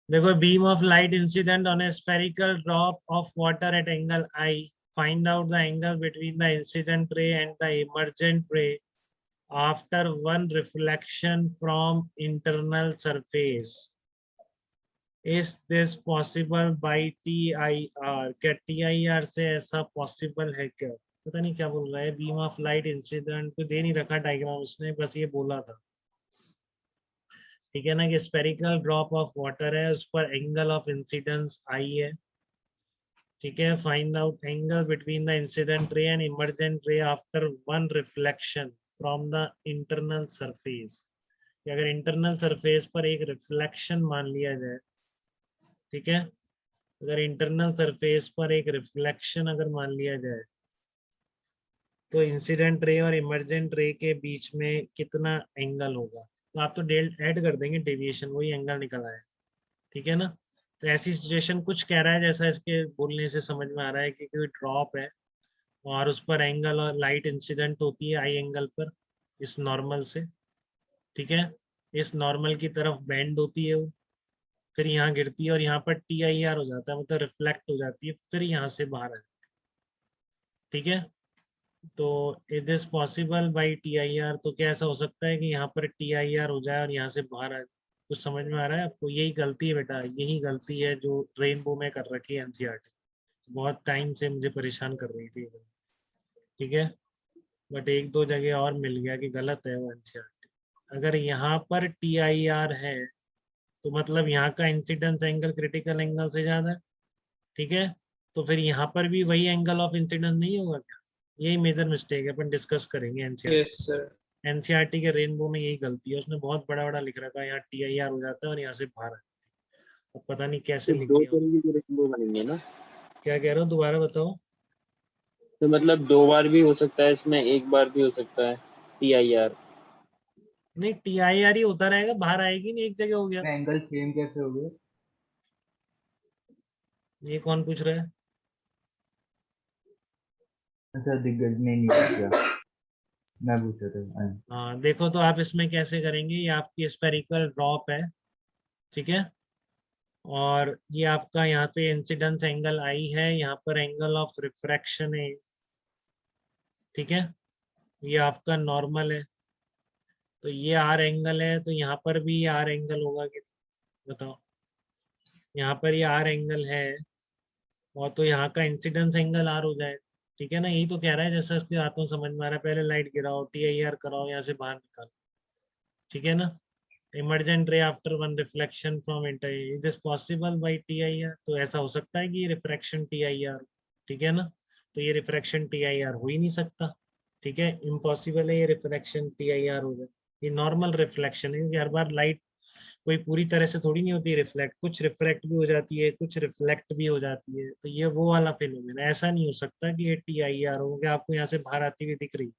देखो, beam of light incident on A spherical drop of water at angle I, find out the angle between the incident ray and the emergent रे after one reflection from internal surface. Is this possible by TIR? क्या TIR से ऐसा possible है क्या? पता नहीं क्या बोल रहा है। बीम ऑफ लाइट इंसिडेंट तो दे नहीं रखा डायग्राम इसने, बस ये बोला था, ठीक है ना, कि स्पेरिकल ड्रॉप ऑफ वाटर है, उस पर एंगल ऑफ इंसिडेंस आई है, ठीक है। Find out angle between the incident ray and emergent रे after one reflection from the internal surface. अगर इंटरनल सरफेस पर एक रिफ्लेक्शन मान लिया जाए, ठीक है, अगर इंटरनल सरफेस पर एक रिफ्लेक्शन अगर मान लिया जाए, तो इंसिडेंट रे और इमर्जेंट रे के बीच में कितना एंगल होगा? तो आप तो डेल ऐड कर देंगे डेविएशन, वही एंगल निकल आए, ठीक है ना। तो ऐसी सिचुएशन कुछ कह रहा है, जैसा इसके बोलने से समझ में आ रहा है कि कोई ड्रॉप है और उस पर एंगल और लाइट इंसिडेंट होती है आई एंगल पर, इस नॉर्मल से, ठीक है, इस नॉर्मल की तरफ बेंड होती है वो, फिर यहाँ गिरती है और यहाँ पर TIR हो जाता है, मतलब रिफ्लेक्ट हो जाती है, फिर यहाँ से बाहर आ जाती है, ठीक है। तो it is possible by TIR, तो क्या ऐसा हो सकता है कि यहाँ पर TIR हो जाए और यहाँ से बाहर आ जाए? कुछ समझ में आ रहा है आपको? यही गलती है बेटा, यही गलती है जो रेनबो में कर रखी है NCERT, बहुत टाइम से मुझे परेशान कर रही थी, ठीक है। बट एक दो जगह और मिल गया कि गलत है वो NCERT। अगर यहाँ पर TIR है तो मतलब यहाँ का इंसिडेंस एंगल क्रिटिकल एंगल से ज्यादा है, ठीक है। तो फिर यहाँ पर भी वही एंगल ऑफ इंसिडेंस नहीं होगा क्या? यही मेजर मिस्टेक है, अपन डिस्कस करेंगे यस NCERT। सर। NCERT के रेनबो में यही गलती है, उसने बहुत बड़ा बड़ा लिख रखा है, यहाँ TIR हो जाता है और यहाँ से बाहर आ जाती है। अब पता नहीं कैसे तो लिख दो दिया। तरीके के रेनबो बनेंगे ना? क्या कह रहे हो, दोबारा बताओ। तो मतलब 2 बार भी हो सकता है इसमें, एक बार भी हो सकता है TIR। नहीं, TIR ही होता रहेगा, बाहर आएगी नहीं, एक जगह हो गया। एंगल सेम कैसे हो गए? ये कौन पूछ रहा है? अच्छा, दिग्गज ने नहीं पूछा, मैं पूछा था। हाँ। हाँ देखो, तो आप इसमें कैसे करेंगे, ये आपकी स्पेरिकल ड्रॉप है, ठीक है, और ये आपका यहाँ पे इंसिडेंस एंगल आई है, यहाँ पर एंगल ऑफ रिफ्रैक्शन है, ठीक है, ये आपका नॉर्मल है, तो ये आर एंगल है, तो यहाँ पर भी आर एंगल होगा कि बताओ? यहाँ पर ये आर एंगल है और तो यहाँ का इंसिडेंस एंगल आर हो जाए, ठीक है ना। यही तो कह रहा है, जैसा इसके हाथों में समझ में आ रहा है, पहले लाइट गिराओ, TIR कराओ, यहाँ से बाहर निकालो, ठीक है ना। Emergent ray after one reflection from inter, is this possible by TIR? तो ऐसा हो सकता है कि ये रिफ्रैक्शन TIR, ठीक है ना। तो ये रिफ्रैक्शन TIR हो ही नहीं सकता, ठीक है, इम्पॉसिबल है ये रिफ्रैक्शन TIR हो जाए। ये नॉर्मल रिफ्लेक्शन है, क्योंकि हर बार लाइट कोई पूरी तरह से थोड़ी नहीं होती रिफ्लेक्ट, कुछ रिफ्लेक्ट भी हो जाती है, कुछ रिफ्लेक्ट भी हो जाती है, तो ये वो वाला फिनोमेना, ऐसा नहीं हो सकता कि ये TIR हो गया। आपको यहाँ से बाहर आती हुई दिख रही है,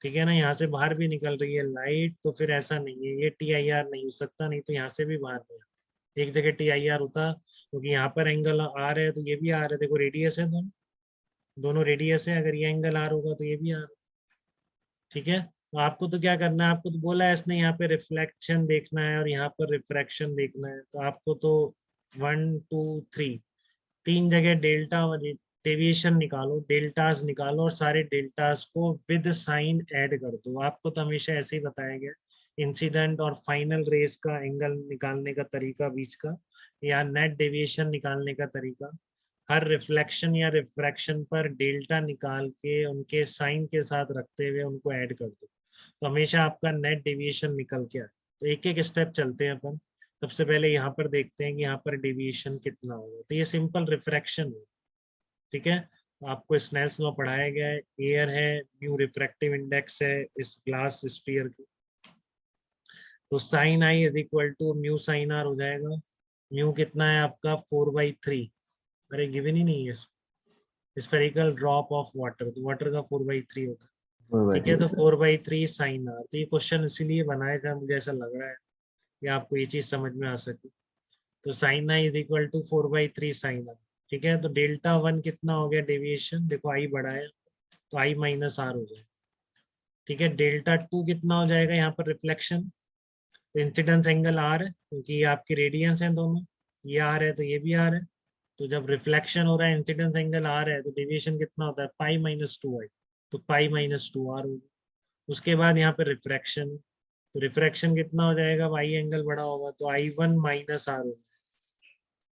ठीक है ना, यहाँ से बाहर भी निकल रही है लाइट, तो फिर ऐसा नहीं है, ये TIR नहीं हो सकता, नहीं तो यहाँ से भी बाहर नहीं आता। एक जगह TIR होता, क्योंकि यहाँ पर एंगल आर है, तो ये भी आर है, देखो रेडियस है, दोनों दोनों रेडियस है, अगर ये एंगल आर होगा तो ये भी आर, ठीक है। तो आपको तो क्या करना है, आपको तो बोला है इसने, यहाँ पे रिफ्लेक्शन देखना है और यहाँ पर रिफ्रैक्शन देखना है, तो आपको तो 1 2 3 तीन जगह डेल्टा डेविएशन निकालो, डेल्टास निकालो और सारे डेल्टास को विद साइन ऐड कर दो। आपको तो हमेशा ऐसे ही बताया गया, इंसिडेंट और फाइनल रेस का एंगल निकालने का तरीका बीच का, या नेट डेविएशन निकालने का तरीका, हर रिफ्लेक्शन या रिफ्रैक्शन पर डेल्टा निकाल के उनके साइन के साथ रखते हुए उनको ऐड कर दो, तो हमेशा आपका नेट डेविएशन निकल के आए। तो एक एक स्टेप चलते हैं अपन। सबसे पहले यहाँ पर देखते हैं कि यहाँ पर डेविएशन कितना होगा, तो ये सिंपल रिफ्रैक्शन है, ठीक है। तो आपको स्नेल्स लॉ पढ़ाया गया है, एयर है, म्यू रिफ्रैक्टिव इंडेक्स है इस ग्लास स्फीयर की, तो sine i is equal to mu sine r हो जाएगा। म्यू कितना है आपका 4/3, अरे गिवन ही नहीं है, स्फेरिकल ड्रॉप ऑफ वाटर, तो वाटर का 4/3 होता है, ठीक है, तो 4/3 साइन आर। तो ये क्वेश्चन इसीलिए बनाया था, मुझे ऐसा लग रहा है कि आपको ये चीज समझ में आ सके। तो sine i is equal to 4/3 sine r, ठीक है। तो डेल्टा वन कितना हो गया डेविएशन, देखो आई बढ़ा है, तो आई माइनस आर हो जाएगा, ठीक है। डेल्टा टू कितना हो जाएगा यहाँ पर रिफ्लेक्शन, तो इंसिडेंस एंगल आर है, क्योंकि ये आपकी रेडियंस है दोनों, ये आर है तो ये भी आर है, तो जब रिफ्लेक्शन हो रहा है इंसिडेंस एंगल आर है तो डेविएशन कितना होता है पाई माइनस 2 आई, तो पाई माइनस 2 आर होगा। उसके बाद यहाँ पे रिफ्रैक्शन, तो रिफ्रैक्शन कितना हो जाएगा, आई एंगल बड़ा होगा तो I1 माइनस आर होगा।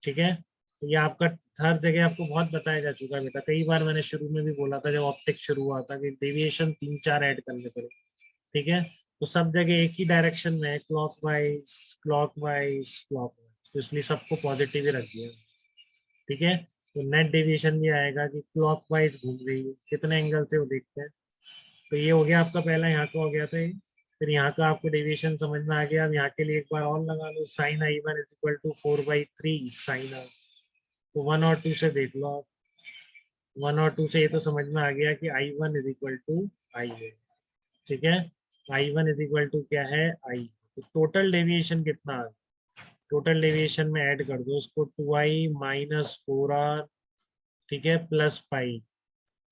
ठीक है, तो ये आपका हर जगह आपको बहुत बताया जा चुका है बेटा, कई बार मैंने शुरू में भी बोला था जब ऑप्टिक शुरू हुआ था कि डेविएशन 3-4 ऐड करने पड़े। ठीक है, तो सब जगह एक ही डायरेक्शन में है, क्लॉकवाइज क्लॉकवाइज क्लॉकवाइज, तो इसलिए सबको पॉजिटिव ही रख दिया। ठीक है, तो नेट डेविएशन भी आएगा कि क्लॉकवाइज घूम रही है, कितने एंगल से वो देखते हैं। तो ये हो गया आपका पहला, यहाँ का हो गया था ये। फिर यहाँ का आपको डेविएशन समझ में आ गया। अब यहाँ के लिए एक बार और लगा लो, sine I1 is equal to 4/3 sine r. तो 1 और 2 से देख लो आप, 1 और 2 से ये तो समझ में आ गया कि I1 इज इक्वल टू आई है। ठीक है, I1 इज इक्वल टू क्या है आई। तो टोटल डेविएशन कितना है, टोटल डेविएशन में ऐड कर दो उसको 2i माइनस 4r, ठीक है, प्लस पाई।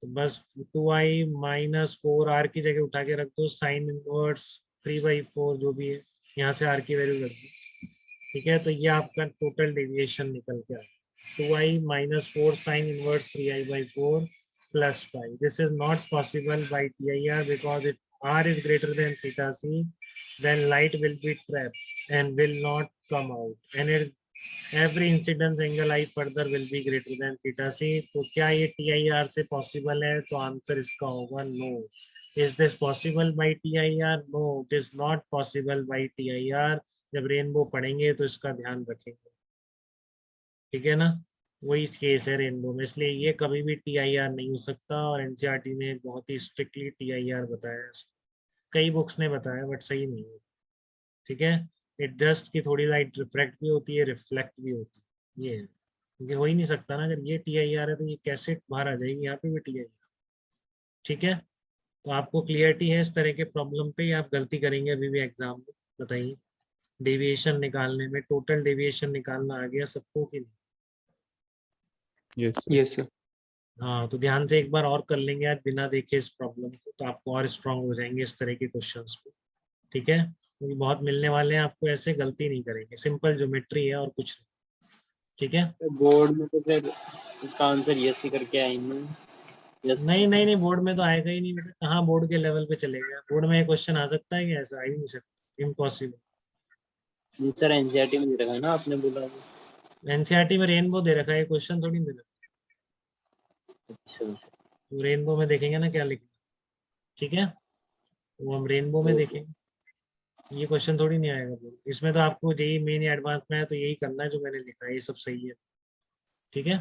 तो बस 2i माइनस 4r की जगह उठा के रख दो साइन इनवर्स 3/4 जो भी है, यहाँ से r की वैल्यू रख दो। ठीक है, तो ये आपका टोटल डेविएशन निकल के आया 2i minus 4 sine inverse 3i/4 plus pi. This is not possible by TIR because if r is greater than theta c, then light will be trapped and will not come out, and every incidence angle I further will be greater than theta c. तो क्या ये TIR से possible है, तो answer इसका होगा no. Is this possible by TIR? No, it is not possible by TIR. जब rainbow पढ़ेंगे तो इसका ध्यान रखेंगे। ठीक है ना, वही केस है रेनबो में, इसलिए ये कभी भी TIR नहीं हो सकता। और NCERT ने बहुत ही स्ट्रिक्टली TIR बताया है, कई बुक्स ने बताया बट सही नहीं है। ठीक है, इट जस्ट की थोड़ी लाइट रिफ्लेक्ट भी होती है, रिफ्लेक्ट भी होती है, ये है, क्योंकि हो ही नहीं सकता ना, अगर ये TIR है तो ये कैसे बाहर आ जाएगी, यहाँ पे भी TIR। ठीक है, तो आपको क्लियरिटी है इस तरह के प्रॉब्लम पे, आप गलती करेंगे अभी भी एग्जाम में, बताइए। डेविएशन निकालने में, टोटल डेविएशन निकालना आ गया सबको कि नहीं? Yes sir. हाँ, तो ध्यान से एक बार और कर लेंगे आज बिना देखे इस प्रॉब्लम को, तो आपको और स्ट्रांग हो जाएंगे इस तरह के क्वेश्चंस पे। ठीक है, क्योंकि बहुत मिलने वाले हैं आपको, ऐसे गलती नहीं करेंगे, सिंपल ज्योमेट्री है और कुछ नहीं। ठीक है, बोर्ड में तो फिर इसका आंसर यस ही करके आएंगे। यस। नहीं नहीं नहीं, बोर्ड में तो आएगा ही नहीं बेटा, कहाँ बोर्ड के लेवल पे चलेगा, बोर्ड में क्वेश्चन आ सकता है कि ऐसा आ ही नहीं सकता, इम्पॉसिबल। सर एनसीईआरटी में दे रखा है ना आपने बोला। एनसीईआरटी में रेनबो दे रखा है, क्वेश्चन थोड़ी दे रखा अच्छा। है, तो रेनबो में देखेंगे ना क्या लिखा। ठीक है, वो हम रेनबो में देखेंगे, ये क्वेश्चन थोड़ी नहीं आएगा इसमें, तो आपको जेई मेन एडवांस में है तो यही करना है जो मैंने लिखा है, ये सब सही है। ठीक है।